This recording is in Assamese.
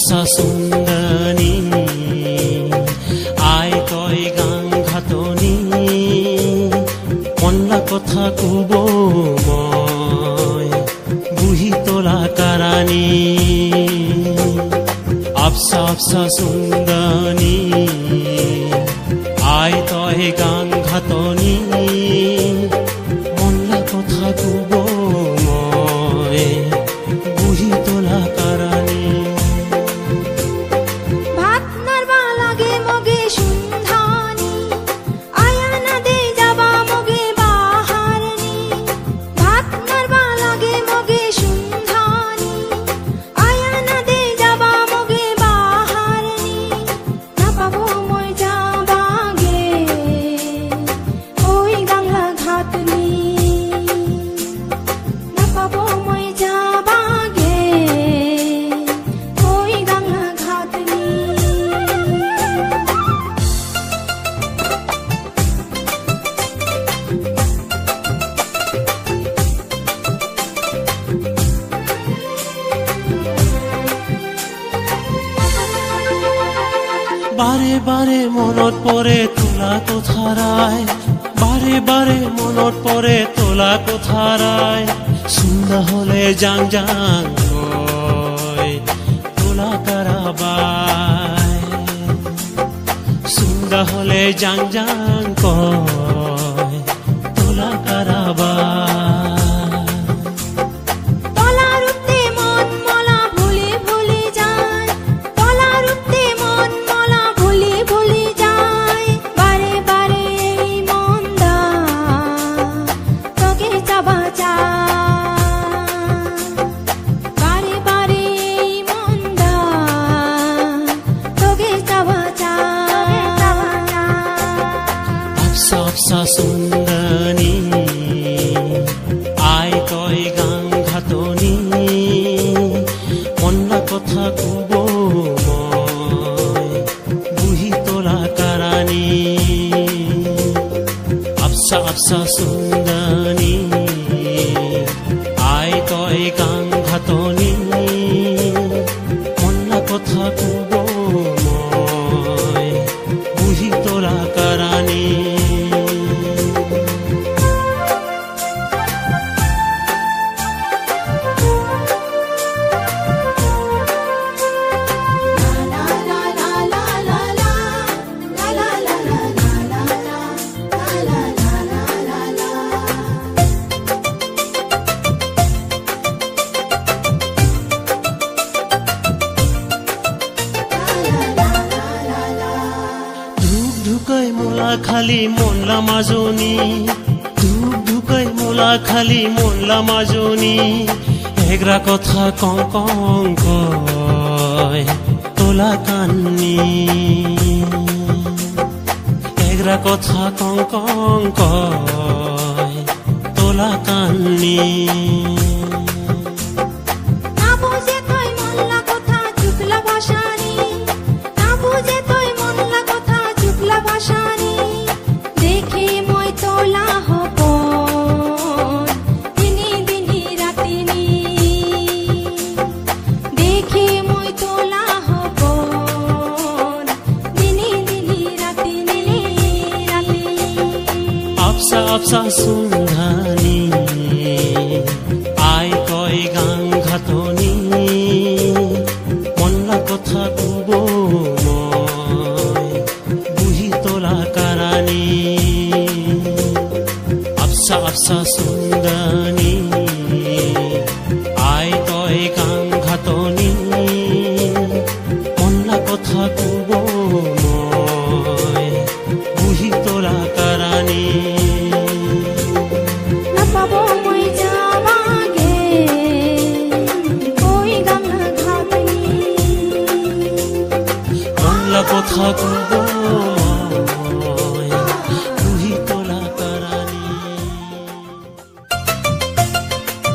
আপসা সুন্দনী আই তই গাং ঘাটনি মনলা কথা কব মই বুহি তোলা কাৰাণী আপসা আপসা সুন্দনী আই তই গাং ঘাটনি মনলা কথা কব মই বুহি তোলা কাৰাণী বাৰে বাৰে মনত পৰে তোলা কথাৰাই বাৰে বাৰে মনত পৰে তোলা কথাৰাই সুন্দৰ হলে যাং যাং তোলা কাৰাবাই সুন্দৰ হলে যাং যাং তোলা কাৰাবাই আপসা সুন্দনী আই তই গাং ঘাটনি মনলা কথা কব মই বুহি তোলা কাৰাণী আপসা আপসা সুন্দনী আই তই গাং ঘাটনি মনলা কথা কব মই বুহি তোলা কাৰাণী ধুকাই মোলা খালি মনলা মাজনী ধুকাই মোলা খালি মনলা মাজনী এগ্ৰা কথা কং কং কয় তোলা কান্নি এগ্ৰা কথা কং কং কয় তোলা কান্নি আপসা সুন্দনী আই তই গাং ঘাটনি মনলা কথা কব মই বুহি তোলা কাৰাণী আপসা আপসা সুন্দনী আই তই গাং ঘাটনি মনলা কথা কব মই বুহি তোলা কাৰাণী কথা কব